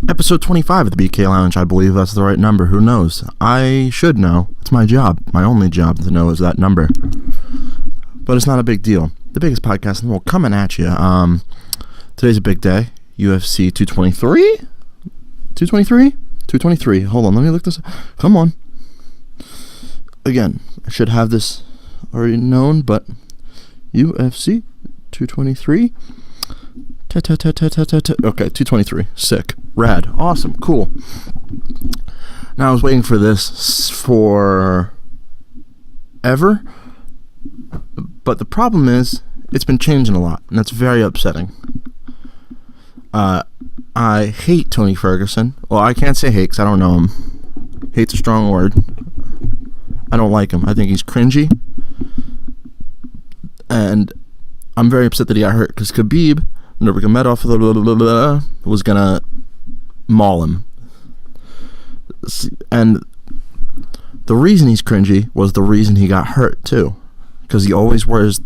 Episode 25 of the BK Lounge. I believe that's the right number. Who knows? I should know. It's my job. My only job to know is that number. But it's not a big deal. The biggest podcast in the world coming at you. Today's a big day. UFC 223? 223? 223. Hold on, let me look this up. Come on. Again, I should have this already known, but UFC 223. Okay, 223. Sick. Rad. Awesome. Cool. Now, I was waiting for this for ever, but the problem is it's been changing a lot, and that's very upsetting. I hate Tony Ferguson. Well, I can't say hate because I don't know him. Hate's a strong word. I don't like him. I think he's cringy, and I'm very upset that he got hurt because Khabib Nurmagomedov was gonna maul him, and the reason he's cringy was the reason he got hurt too, because he always wears.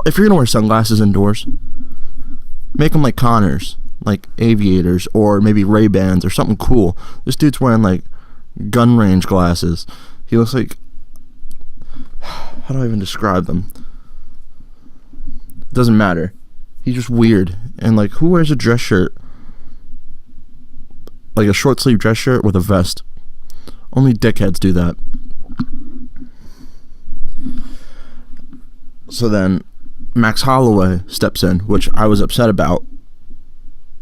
If you're gonna wear sunglasses indoors, make them like Connors, like aviators, or maybe Ray-Bans or something cool. This dude's wearing like gun range glasses. He looks like, how do I even describe them? It doesn't matter. He's just weird. And like, who wears a dress shirt? Like a short sleeve dress shirt with a vest. Only dickheads do that. So then Max Holloway steps in, which I was upset about,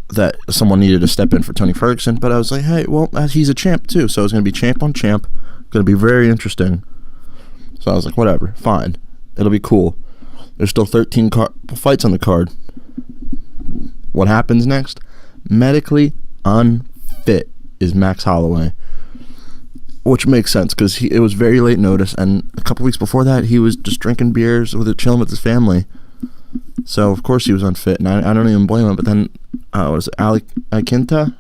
that someone needed to step in for Tony Ferguson, but I was like, hey, well, he's a champ too, so it's going to be champ on champ. Going to be very interesting. So I was like, whatever, fine. It'll be cool. There's still 13 fights on the card. What happens next? Medically unfit is Max Holloway, which makes sense because it was very late notice, and a couple weeks before that he was just drinking beers chilling with his family, so of course he was unfit, and I don't even blame him. But then was it Ali Quinta,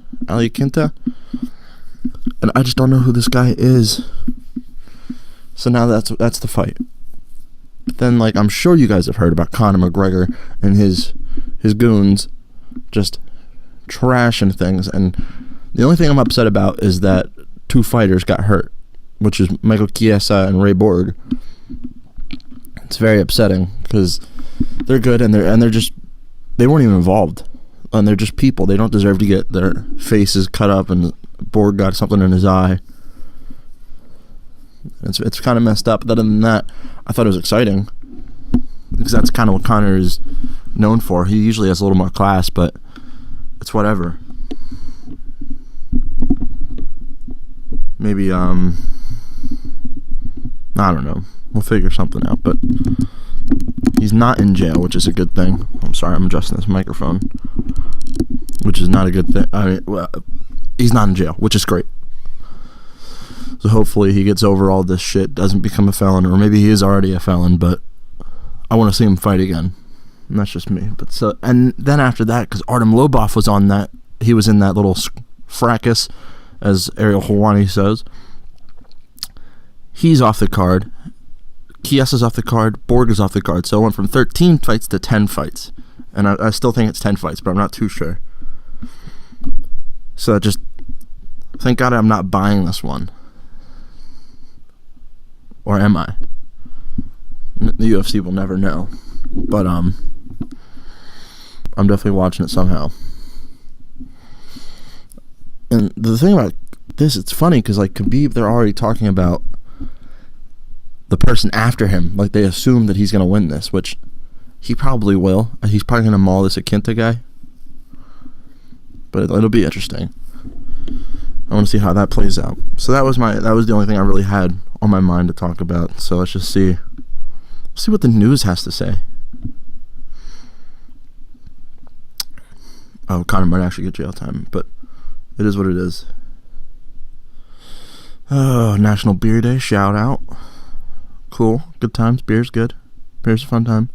and I just don't know who this guy is. So now that's the fight. But then, like, I'm sure you guys have heard about Conor McGregor and his goons just trashing things, and the only thing I'm upset about is that two fighters got hurt, which is Michael Chiesa and Ray Borg. It's very upsetting because they're good, and they weren't even involved, and they're just people. They don't deserve to get their faces cut up, and Borg got something in his eye. It's kind of messed up. But other than that, I thought it was exciting because that's kind of what Conor is known for. He usually has a little more class, but it's whatever. Maybe I don't know. We'll figure something out. But he's not in jail, which is a good thing. I'm sorry, I'm adjusting this microphone, which is not a good thing. I mean, well, he's not in jail, which is great. So hopefully he gets over all this shit, doesn't become a felon, or maybe he is already a felon, but I want to see him fight again. And that's just me. But so, and then after that, because Artem Lobov was on that, he was in that little fracas, as Ariel Helwani says. He's off the card. Chiesa's off the card. Borg is off the card. So it went from 13 fights to 10 fights. And I still think it's 10 fights, but I'm not too sure. So just, thank God I'm not buying this one. Or am I? The UFC will never know. But I'm definitely watching it somehow. And the thing about this, it's funny because like Khabib, they're already talking about the person after him. Like they assume that he's going to win this, which he probably will. He's probably going to maul this Quinta guy. But it'll be interesting. I want to see how that plays out. So that was the only thing I really had on my mind to talk about. So let's just see what the news has to say. Oh, Conor might actually get jail time, but it is what it is. Oh, National Beer Day, shout out. Cool, good times, beer's good. Beer's a fun time.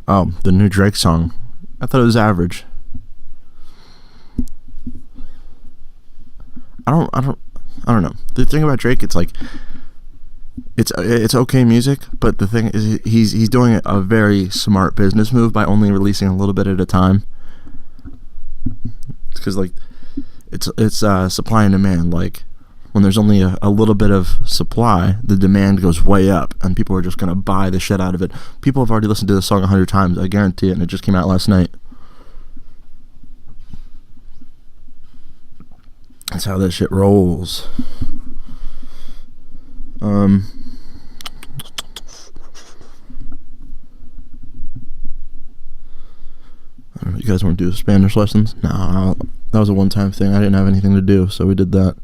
Oh, the new Drake song. I thought it was average. I don't I don't know. The thing about Drake, it's like it's okay music, but the thing is he's doing a very smart business move by only releasing a little bit at a time. Because like it's supply and demand. Like when there's only a little bit of supply, the demand goes way up, and people are just gonna buy the shit out of it. People have already listened to this song 100 times, I guarantee it, and it just came out last night. That's how that shit rolls. I don't know, you guys want to do Spanish lessons? No, that was a one-time thing. I didn't have anything to do, so we did that.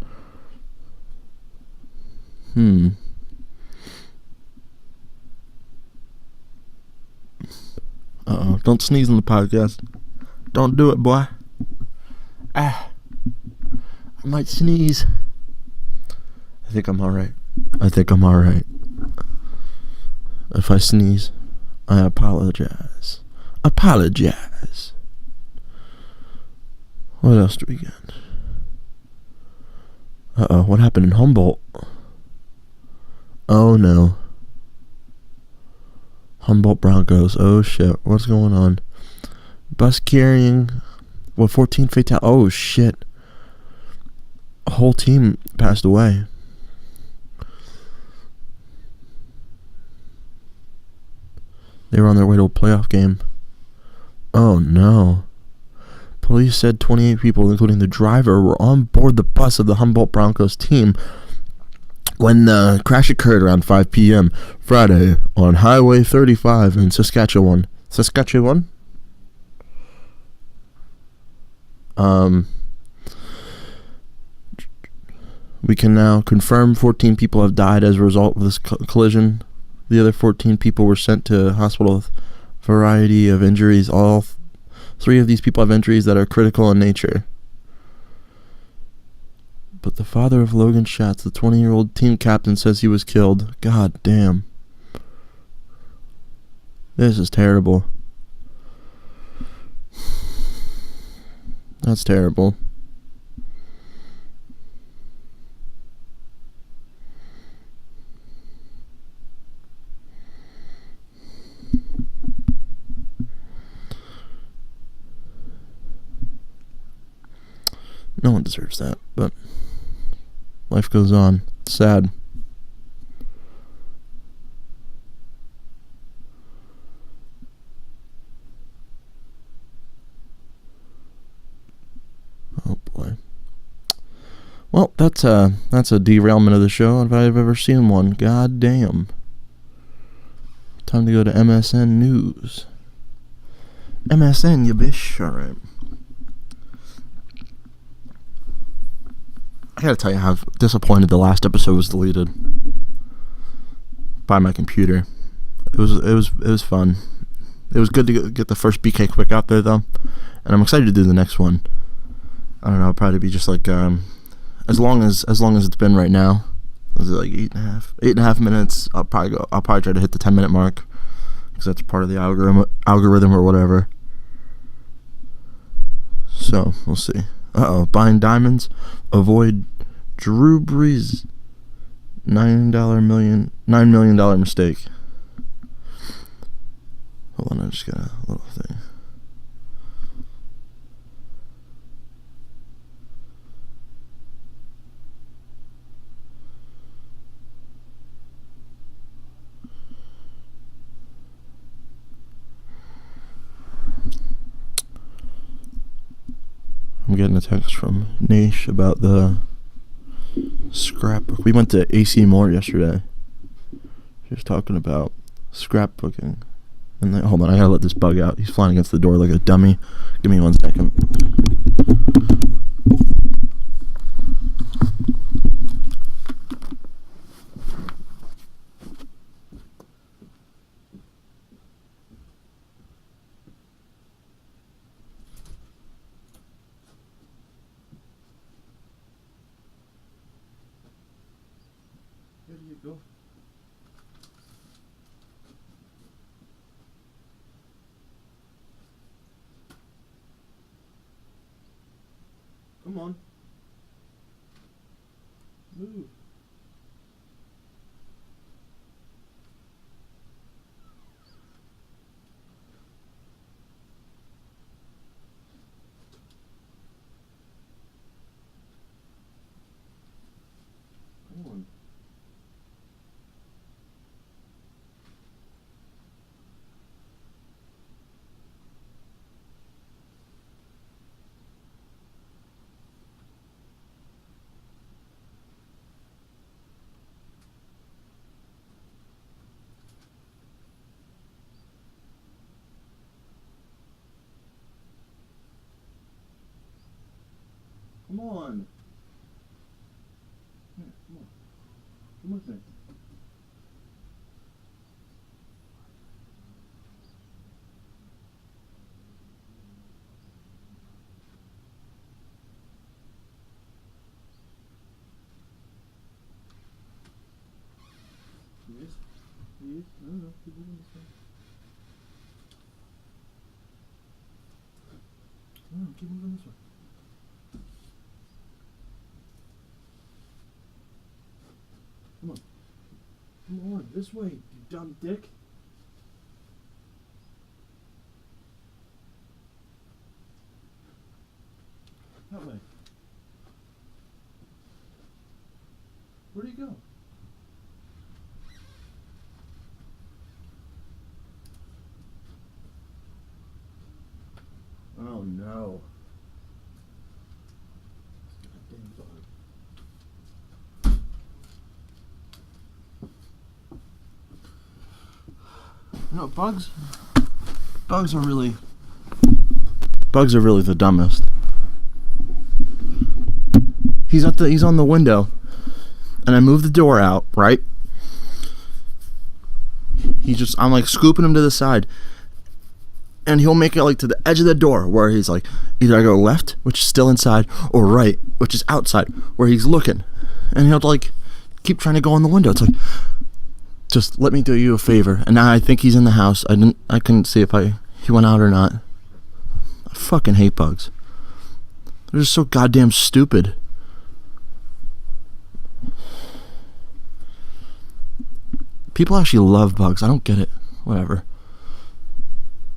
Uh-oh, don't sneeze on the podcast. Don't do it, boy. I might sneeze. I think I'm alright. If I sneeze, I apologize. What else do we get? Uh-oh, what happened in Humboldt? Oh no. Humboldt Broncos. Oh shit, what's going on? Bus carrying 14 fatal. Oh shit. A whole team passed away. They were on their way to a playoff game. Oh no. Police said 28 people, including the driver, were on board the bus of the Humboldt Broncos team when the crash occurred around 5 p.m. Friday on Highway 35 in Saskatchewan. We can now confirm 14 people have died as a result of this collision. The other 14 people were sent to hospital with a variety of injuries. All three of these people have injuries that are critical in nature. But the father of Logan Schatz, the 20-year-old team captain, says he was killed. God damn. This is terrible. That's terrible. No one deserves that, but life goes on. It's sad. Oh boy. Well, that's a derailment of the show if I've ever seen one. God damn. Time to go to MSN News. MSN, you bish. Alright. I gotta tell you how disappointed the last episode was deleted by my computer. It was fun. It was good to get the first BK quick out there though, and I'm excited to do the next one. I don't know, it'll probably be just like as long as it's been right now. Was it like 8.5 minutes? I'll probably try to hit the 10-minute mark because that's part of the algorithm or whatever. So we'll see. Buying diamonds, avoid Drew Brees' $9 million mistake. Hold on, I just got a little thing. I'm getting a text from Nash about the scrapbook. We went to AC Moore yesterday. She was talking about scrapbooking. And then, hold on, I gotta let this bug out. He's flying against the door like a dummy. Give me 1 second. Here you go. Come on. Move. Come on. Come on. Here, come on. Come with me. Yes. Yes. No. Keep moving this way. No, keep moving this way. Come on. Come on, this way, you dumb dick. That way. Where'd he go? Oh no. Goddamn bug. You know, bugs are really the dumbest. He's on the window, and I move the door out, right? I'm like scooping him to the side, and he'll make it like to the edge of the door where he's like, either I go left, which is still inside, or right, which is outside, where he's looking, and he'll like keep trying to go on the window. It's like, just let me do you a favor. And now I think he's in the house. I couldn't see if he went out or not. I fucking hate bugs. They're just so goddamn stupid. People actually love bugs. I don't get it. Whatever.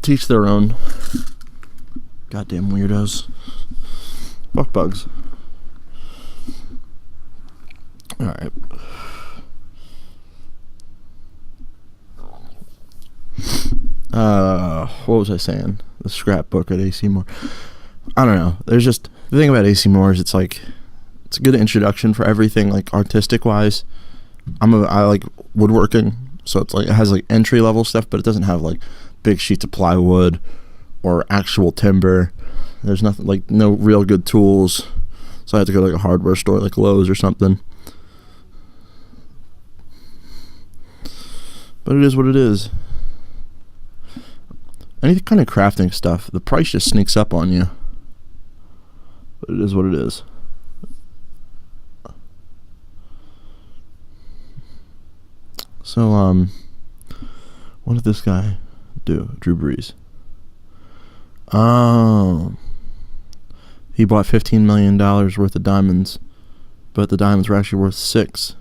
Teach their own. Goddamn weirdos. Fuck bugs. Alright. What was I saying? The scrapbook at AC Moore. I don't know. There's just the thing about AC Moore is it's like it's a good introduction for everything like artistic wise. I like woodworking, so it's like it has like entry level stuff, but it doesn't have like big sheets of plywood or actual timber. There's nothing like no real good tools, so I had to go to like a hardware store like Lowe's or something. But it is what it is. Any kind of crafting stuff, the price just sneaks up on you. But it is what it is. So, what did this guy do? Drew Brees. Oh. He bought $15 million worth of diamonds, but the diamonds were actually worth $6.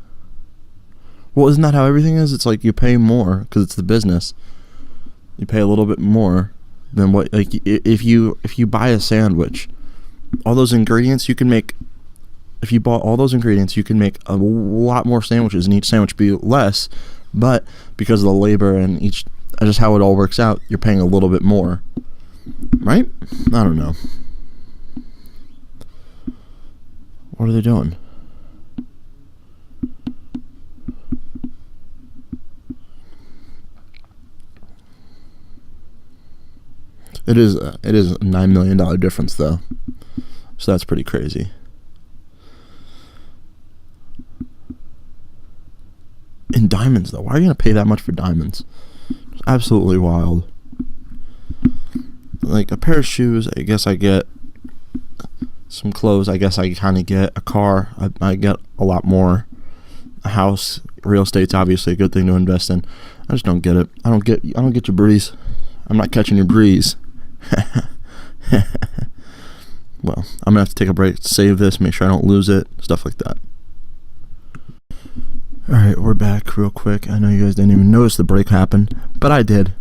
Well, isn't that how everything is? It's like you pay more because it's the business. You pay a little bit more than what, like, if you buy a sandwich, all those ingredients you can make. If you bought all those ingredients, you can make a lot more sandwiches, and each sandwich be less. But because of the labor and just how it all works out, you're paying a little bit more, right? I don't know. What are they doing? It is a $9 million difference though, so that's pretty crazy. In diamonds though, why are you gonna pay that much for diamonds? It's absolutely wild. Like a pair of shoes, I guess I get. Some clothes, I guess I kind of get. A car, I get a lot more. A house, real estate's obviously a good thing to invest in. I just don't get it. I don't get your breeze. I'm not catching your breeze. Well, I'm gonna have to take a break, save this, make sure I don't lose it, stuff like that. Alright, we're back real quick. I know you guys didn't even notice the break happened, but I did.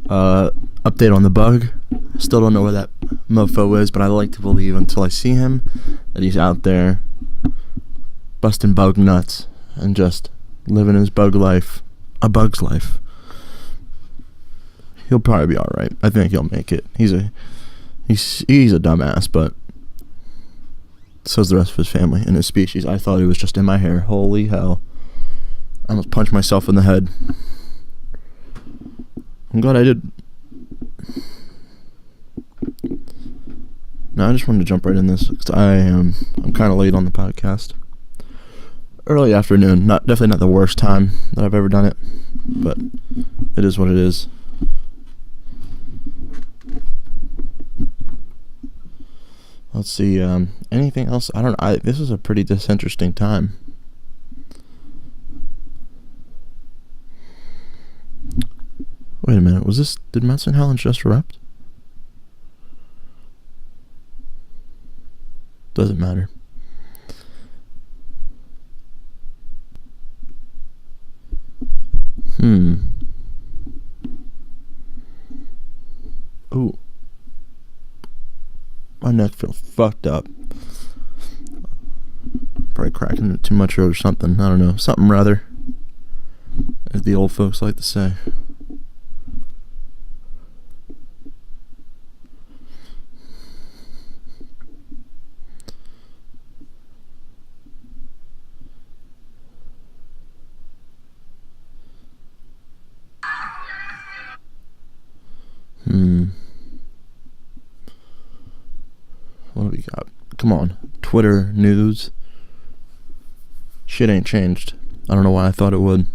Update on the bug. Still don't know where that mofo is, but I like to believe until I see him that he's out there busting bug nuts and just living his bug life. A bug's life. He'll probably be alright. I think he'll make it. He's a dumbass, but so's the rest of his family and his species. I thought he was just in my hair. Holy hell. I almost punched myself in the head. I'm glad I did. No, I just wanted to jump right in this because I'm kind of late on the podcast. Early afternoon, definitely not the worst time that I've ever done it, but it is what it is. Let's see, anything else? I don't know. This is a pretty disinteresting time. Wait a minute, did Mets and Helens just erupt? Doesn't matter. Ooh. My neck feels fucked up. Probably cracking it too much or something. I don't know. Something rather, as the old folks like to say. What do we got? Come on. Twitter news. Shit ain't changed. I don't know why I thought it would.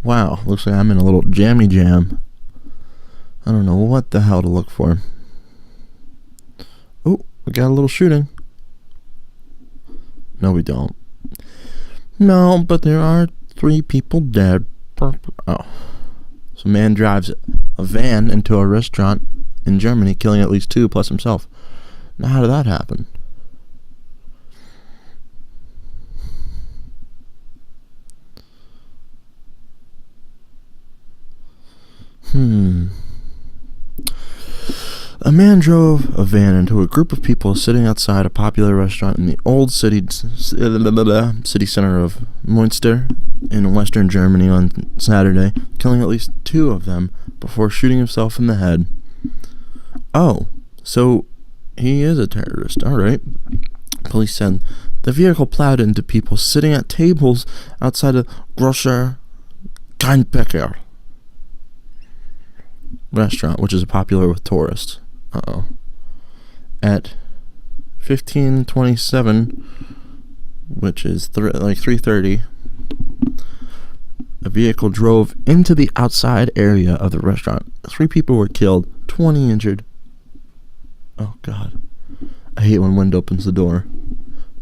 Wow, looks like I'm in a little jammy jam. I don't know what the hell to look for. Oh, we got a little shooting. No, we don't. No, but there are 3 people dead. Oh. So a man drives a van into a restaurant in Germany, killing at least 2 plus himself. Now, how did that happen? A man drove a van into a group of people sitting outside a popular restaurant in the old city center of Münster in western Germany on Saturday, killing at least 2 of them before shooting himself in the head. Oh, so he is a terrorist. Alright. Police said the vehicle plowed into people sitting at tables outside a Grosser Kleinbäcker restaurant, which is popular with tourists. At 15:27, which is like 3:30, a vehicle drove into the outside area of the restaurant. 3 people were killed, 20 injured. Oh God, I hate when wind opens the door.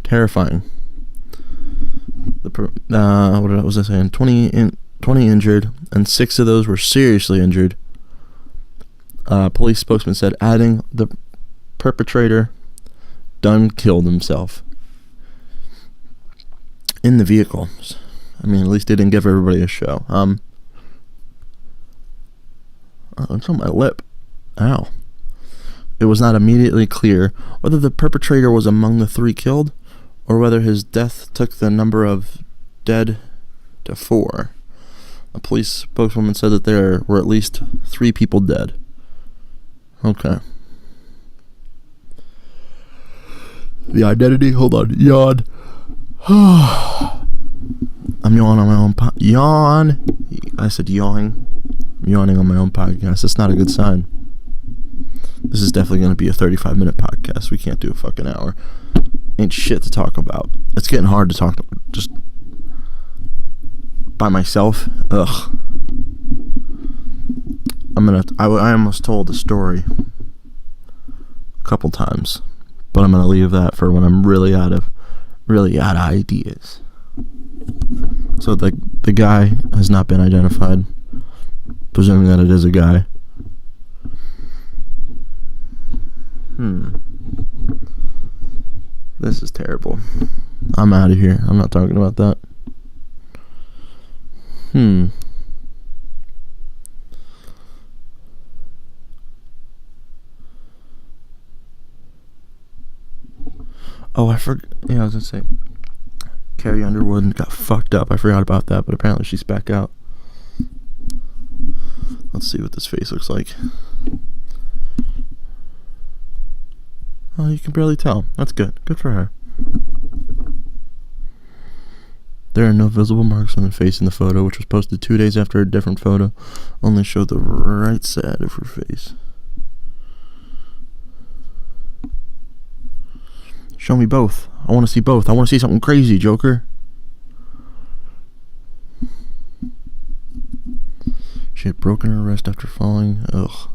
Terrifying. What was I saying? 20 injured, and 6 of those were seriously injured. Police spokesman said, adding the perpetrator done killed himself in the vehicle. I mean, at least they didn't give everybody a show. It's on my lip. Ow. It was not immediately clear whether the perpetrator was among the 3 killed or whether his death took the number of dead to 4. A police spokeswoman said that there were at least 3 people dead. Okay. The identity, hold on, yawn. I'm yawning on my own yawn. I said yawning. I'm yawning on my own podcast. That's not a good sign. This is definitely going to be a 35-minute podcast. We can't do a fucking hour. Ain't shit to talk about. It's getting hard to talk just by myself. Ugh. I almost told the story a couple times, but I'm gonna leave that for when I'm really out of ideas. So the guy has not been identified, presuming that it is a guy. This is terrible. I'm out of here. I'm not talking about that. Oh, I forgot. Yeah, I was gonna say Carrie Underwood got fucked up. I forgot about that, but apparently she's back out. Let's see what this face looks like. Oh, you can barely tell. That's good. Good for her. There are no visible marks on the face in the photo, which was posted 2 days after a different photo. Only showed the right side of her face. Show me both. I want to see both. I want to see something crazy, Joker. She had broken her wrist after falling. Ugh.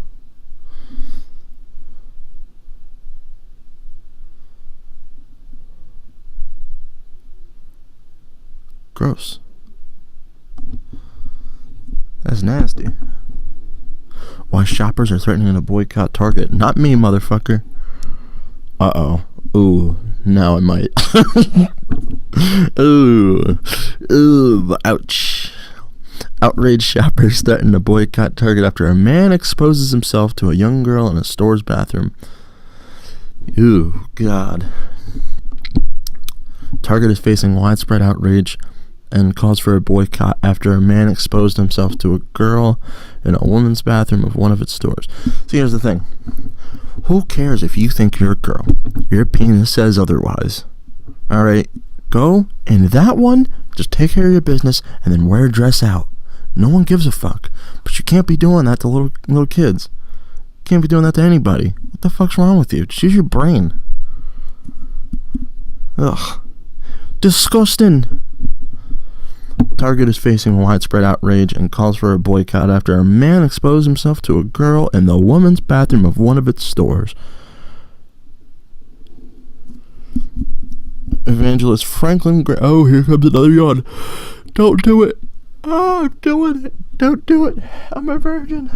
Gross. That's nasty. Why shoppers are threatening to boycott Target. Not me, motherfucker. Uh-oh. Ooh, now I might. Ooh, ouch. Outraged shoppers threaten to boycott Target after a man exposes himself to a young girl in a store's bathroom. Ooh, God. Target is facing widespread outrage and calls for a boycott after a man exposed himself to a girl in a woman's bathroom of one of its stores. See, here's the thing. Who cares if you think you're a girl? Your penis says otherwise. Alright, go in that one, just take care of your business, and then wear a dress out. No one gives a fuck. But you can't be doing that to little kids. You can't be doing that to anybody. What the fuck's wrong with you? Just use your brain. Ugh. Disgusting. Target is facing widespread outrage and calls for a boycott after a man exposed himself to a girl in the woman's bathroom of one of its stores. Evangelist Franklin oh, here comes another yawn. Don't do it. Oh, I'm doing it. Don't do it. I'm a virgin.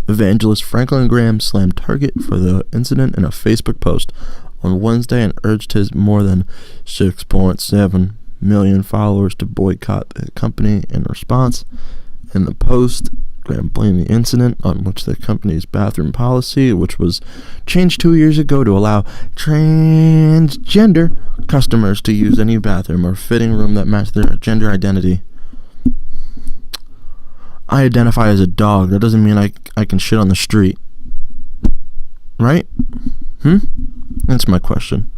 Evangelist Franklin Graham slammed Target for the incident in a Facebook post on Wednesday and urged his more than 6.7 million followers to boycott the company in response. In the post, Graham blamed the incident on which the company's bathroom policy, which was changed 2 years ago to allow transgender customers to use any bathroom or fitting room that matched their gender identity. I identify as a dog. That doesn't mean I can shit on the street. Right? That's my question.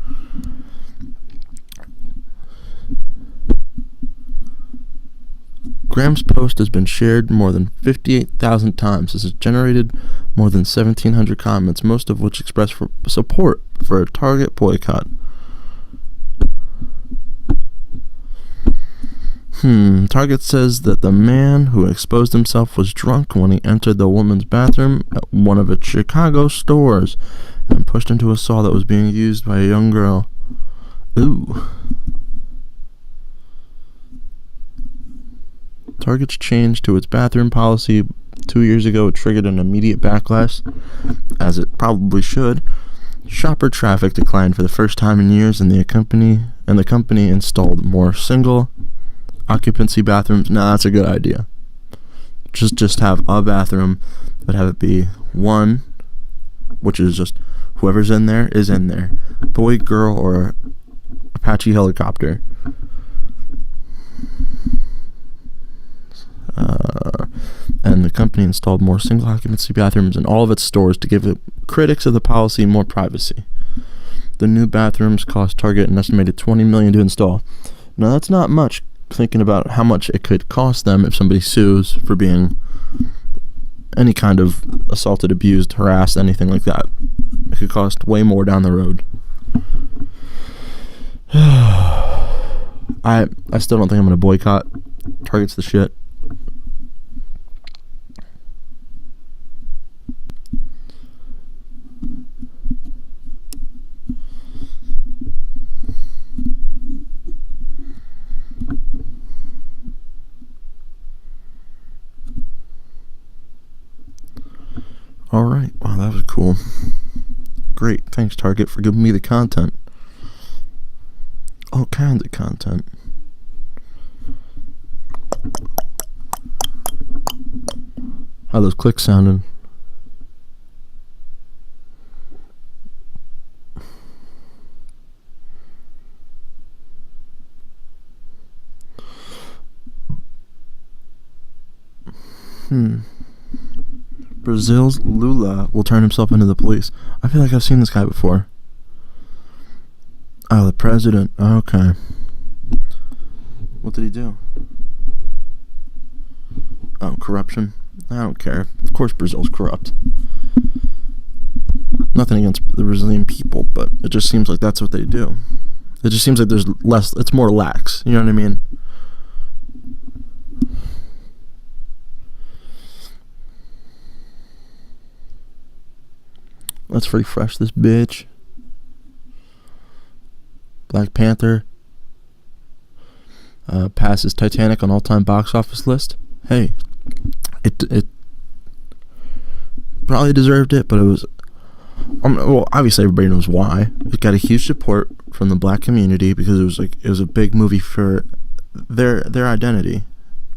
Graham's post has been shared more than 58,000 times. This has generated more than 1,700 comments, most of which express support for a Target boycott. Target says that the man who exposed himself was drunk when he entered the woman's bathroom at one of its Chicago stores and pushed into a stall that was being used by a young girl. Ooh. Target's change to its bathroom policy 2 years ago triggered an immediate backlash, as it probably should. Shopper traffic declined for the first time in years, and the company installed more single occupancy bathrooms. Nah, that's a good idea. Just have a bathroom, but have it be one, which is just whoever's in there is in there. Boy, girl, or Apache helicopter. And the company installed more single occupancy bathrooms in all of its stores to give critics of the policy more privacy. The new bathrooms cost Target an estimated $20 million to install. Now that's not much, thinking about how much it could cost them if somebody sues for being any kind of assaulted, abused, harassed, anything like that. It could cost way more down the road. I still don't think I'm going to boycott. Target's the shit. are cool. Great. Thanks, Target, for giving me the content. All kinds of content. How those clicks sounding? Brazil's Lula will turn himself into the police. I feel like I've seen this guy before. Oh, the president. Okay. What did he do? Oh, corruption. I don't care. Of course Brazil's corrupt. Nothing against the Brazilian people, but it just seems like that's what they do. It just seems like there's less, it's more lax. You know what I mean? Let's refresh this bitch. Black Panther passes Titanic on all-time box office list. Hey, it probably deserved it, but it was well, obviously everybody knows why. It got a huge support from the black community because it was a big movie for their identity,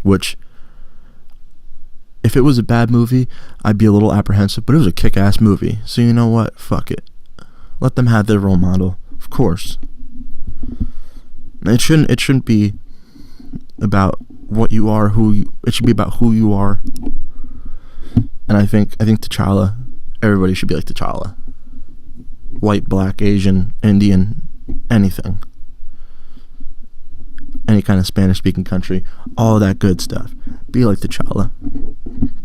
which if it was a bad movie, I'd be a little apprehensive, but it was a kick-ass movie. So you know what? Fuck it. Let them have their role model. Of course. It shouldn't be about what you are, it should be about who you are. And I think T'Challa, everybody should be like T'Challa. White, black, Asian, Indian, anything. Any kind of Spanish-speaking country, all that good stuff. Be like T'Challa.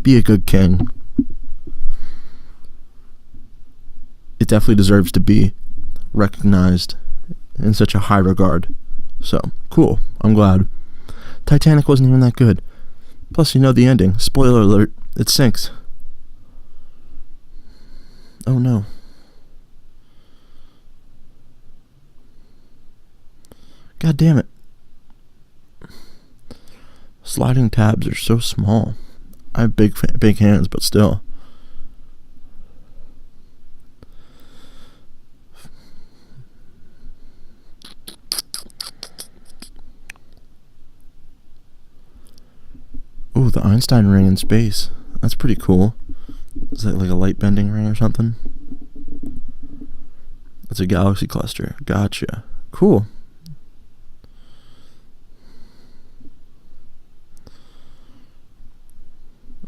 Be a good king. It definitely deserves to be recognized in such a high regard. So, cool. I'm glad. Titanic wasn't even that good. Plus, you know the ending. Spoiler alert. It sinks. Oh no. God damn it. Sliding tabs are so small. I have big hands, but still. Ooh, the Einstein ring in space. That's pretty cool. Is that like a light bending ring or something? It's a galaxy cluster. Gotcha. Cool.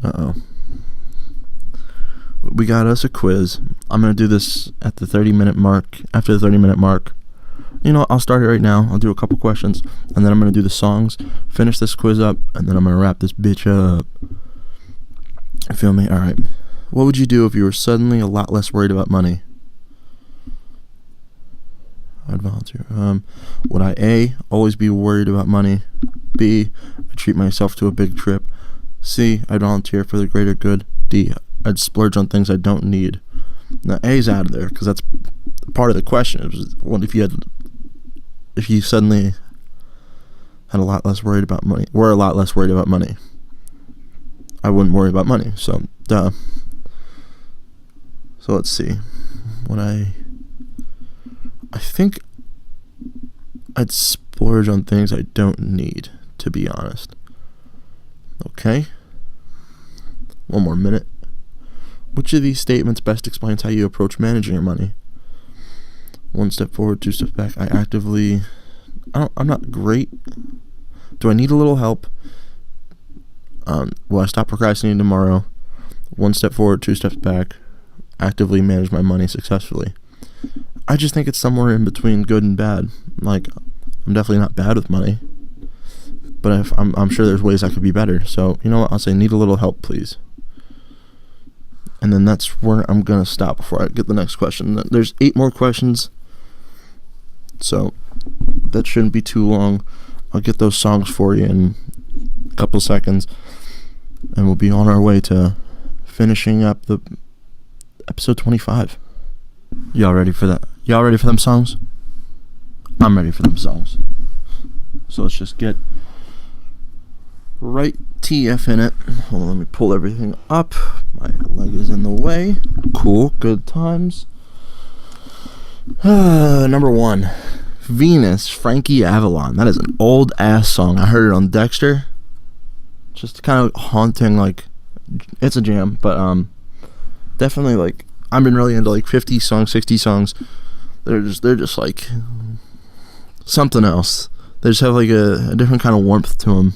Uh-oh. We got us a quiz. I'm going to do this at the 30-minute mark. After the 30-minute mark. You know, I'll start it right now. I'll do a couple questions, and then I'm going to do the songs, finish this quiz up, and then I'm going to wrap this bitch up. You feel me? Alright. What would you do if you were suddenly a lot less worried about money? I'd volunteer. Would I A, always be worried about money? B, I'd treat myself to a big trip? C, I'd volunteer for the greater good? D, I'd splurge on things I don't need? Now, A's out of there, because that's part of the question. It was, what if you suddenly were a lot less worried about money? I wouldn't worry about money, so duh. So let's see. I think I'd splurge on things I don't need, to be honest. Okay. One more minute. Which of these statements best explains how you approach managing your money? 1 step forward, 2 steps back. I'm not great. Do I need a little help? Will I stop procrastinating tomorrow? 1 step forward, 2 steps back. Actively manage my money successfully. I just think it's somewhere in between good and bad. Like, I'm definitely not bad with money, but I'm sure there's ways I could be better. So, you know what? I'll say need a little help, please. And then that's where I'm going to stop before I get the next question. There's 8 more questions, so that shouldn't be too long. I'll get those songs for you in a couple seconds, and we'll be on our way to finishing up the episode 25. Y'all ready for that? Y'all ready for them songs? I'm ready for them songs. So let's just get right TF in it. Hold on, let me pull everything up. My leg is in the way. Cool, good times. Number 1, Venus, Frankie Avalon. That is an old ass song. I heard it on Dexter. Just kind of haunting, like, it's a jam, but definitely, like, I've been really into like 50 songs, 60 songs. They're just like something else. They just have like a different kind of warmth to them.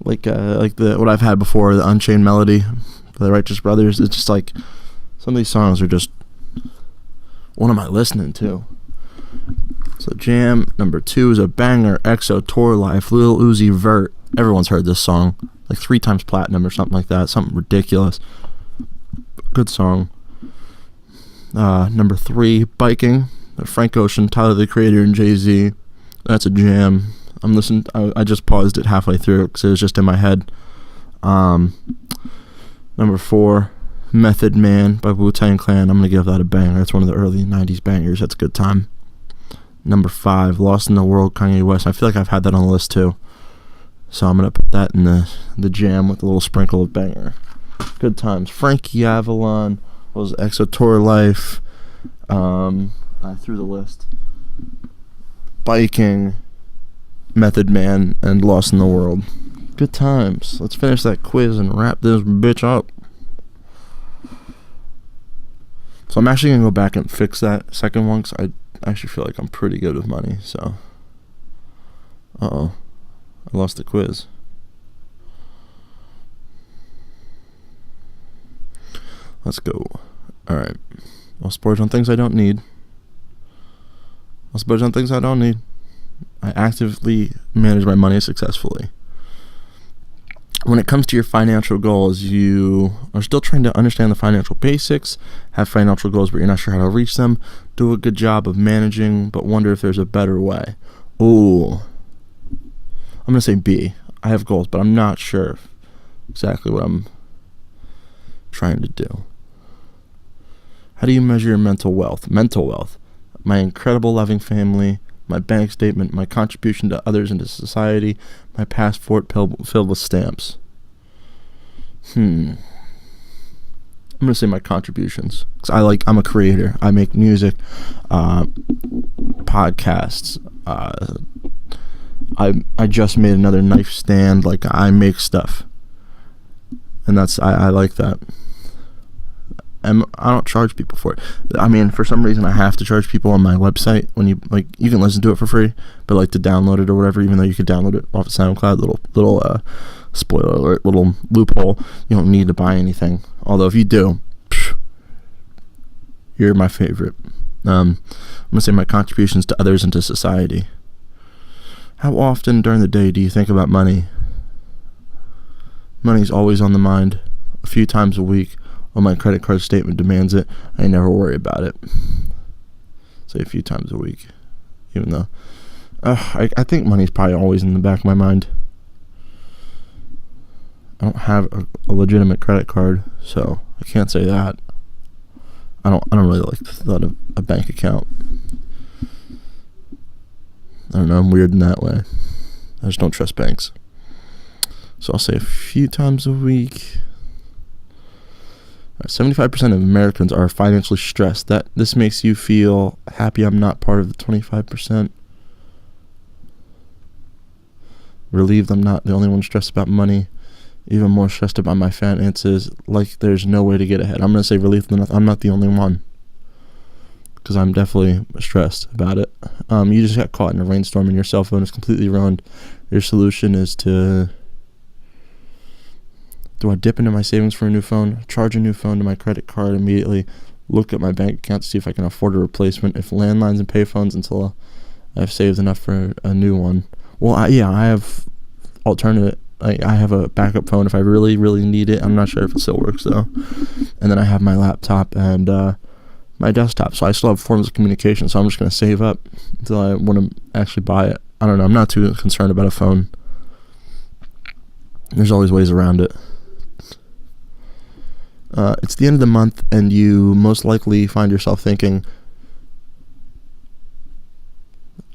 Like what I've had before, the Unchained Melody, the Righteous Brothers. It's just like some of these songs are just, what am I listening to? So jam. Number 2 is a banger. EXO, Tour Life, Lil Uzi Vert. Everyone's heard this song, like 3 times platinum or something like that. Something ridiculous. Good song. Number 3, Biking, Frank Ocean, Tyler the Creator, and Jay-Z. That's a jam. I'm listening. I just paused it halfway through because it was just in my head. Number 4, Method Man by Wu-Tang Clan. I'm gonna give that a banger. That's one of the early '90s bangers. That's a good time. Number 5, Lost in the World, Kanye West. I feel like I've had that on the list too, so I'm gonna put that in the jam with a little sprinkle of banger. Good times. Frankie Avalon. Was EXO, Tour Life. I threw the list. Biking, Method Man, and Lost in the World. Good times. Let's finish that quiz and wrap this bitch up. So I'm actually gonna go back and fix that second one because I actually feel like I'm pretty good with money. So, I lost the quiz. Let's go. Alright. I'll splurge on things I don't need. I actively manage my money successfully. When it comes to your financial goals, you are still trying to understand the financial basics, have financial goals but you're not sure how to reach them, do a good job of managing but wonder if there's a better way. Ooh. I'm going to say B. I have goals but I'm not sure exactly what I'm trying to do. How do you measure your mental wealth? Mental wealth. My incredible loving family, my bank statement, my contribution to others and to society, my passport filled with stamps. I'm going to say my contributions. 'Cause I'm a creator. I make music, podcasts. I just made another knife stand. Like, I make stuff. And I like that. I don't charge people for it. I mean, for some reason I have to charge people on my website when you can listen to it for free, but like to download it or whatever, even though you could download it off of SoundCloud, little spoiler alert, little loophole, you don't need to buy anything. Although if you do, you're my favorite. I'm gonna say my contributions to others and to society. How often during the day do you think about money? Money's always on the mind. A few times a week. When my credit card statement demands it, I never worry about it. Say a few times a week. Even though I think money's probably always in the back of my mind. I don't have a legitimate credit card, so I can't say that. I don't really like the thought of a bank account. I don't know, I'm weird in that way. I just don't trust banks. So I'll say a few times a week. 75% of Americans are financially stressed. This makes you feel happy I'm not part of the 25%. Relieved I'm not the only one stressed about money. Even more stressed about my finances. Like there's no way to get ahead. I'm going to say relieved I'm not the only one. Because I'm definitely stressed about it. You just got caught in a rainstorm and your cell phone is completely ruined. Your solution is to... Do I dip into my savings for a new phone? Charge a new phone to my credit card immediately? Look at my bank account to see if I can afford a replacement? If landlines and payphones until I've saved enough for a new one? Well, I have alternative. I have a backup phone if I really, really need it. I'm not sure if it still works though. And then I have my laptop and my desktop. So I still have forms of communication. So I'm just going to save up until I want to actually buy it. I don't know. I'm not too concerned about a phone. There's always ways around it. It's the end of the month and you most likely find yourself thinking,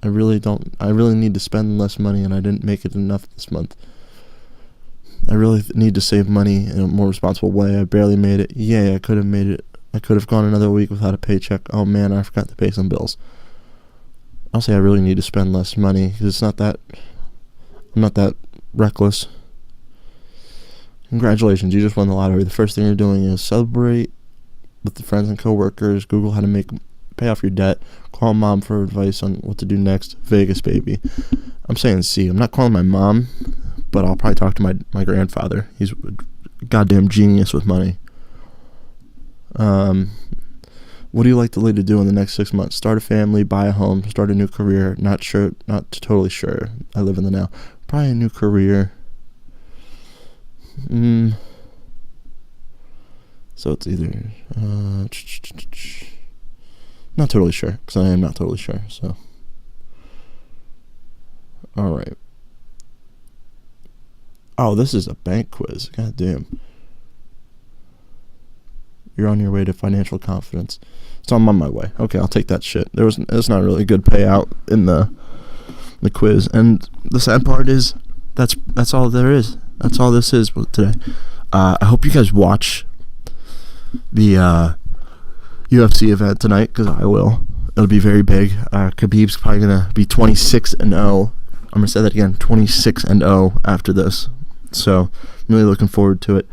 I really need to spend less money and I didn't make it enough this month. I really need to save money in a more responsible way. I barely made it. Yeah, I could have made it. I could have gone another week without a paycheck. Oh man, I forgot to pay some bills. I'll say I really need to spend less money because I'm not that reckless. Congratulations, you just won the lottery. The first thing you're doing is celebrate with the friends and coworkers. Google how to pay off your debt. Call mom for advice on what to do next. Vegas, baby. I'm saying C. I'm not calling my mom, but I'll probably talk to my grandfather. He's a goddamn genius with money. What do you like to do in the next 6 months? Start a family, buy a home, start a new career. Not totally sure. I live in the now. Probably a new career. So it's either not totally sure, because I am not totally sure. So, all right. Oh, this is a bank quiz. God damn. You're on your way to financial confidence. So I'm on my way. Okay, I'll take that shit. There's not really a good payout in the quiz, and the sad part is that's all there is. That's all this is today. I hope you guys watch the UFC event tonight, because I will. It'll be very big. Khabib's probably gonna be 26-0. I'm gonna say that again, 26-0 after this. So I'm really looking forward to it.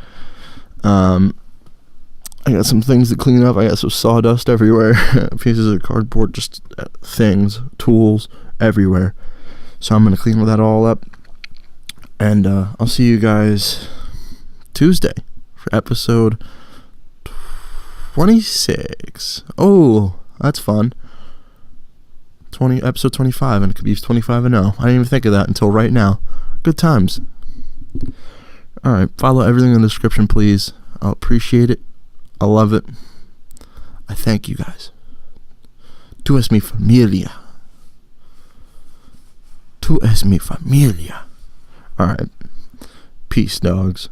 I got some things to clean up. I got some sawdust everywhere, pieces of cardboard, just things, tools everywhere. So I'm gonna clean that all up, and I'll see you guys Tuesday for episode 26. Oh, that's fun. Episode 25, and it could be 25-0. I didn't even think of that until right now. Good times. All right, follow everything in the description, please. I'll appreciate it. I love it. I thank you guys. Tu es mi familia. Tu es mi familia. All right. Peace, dogs.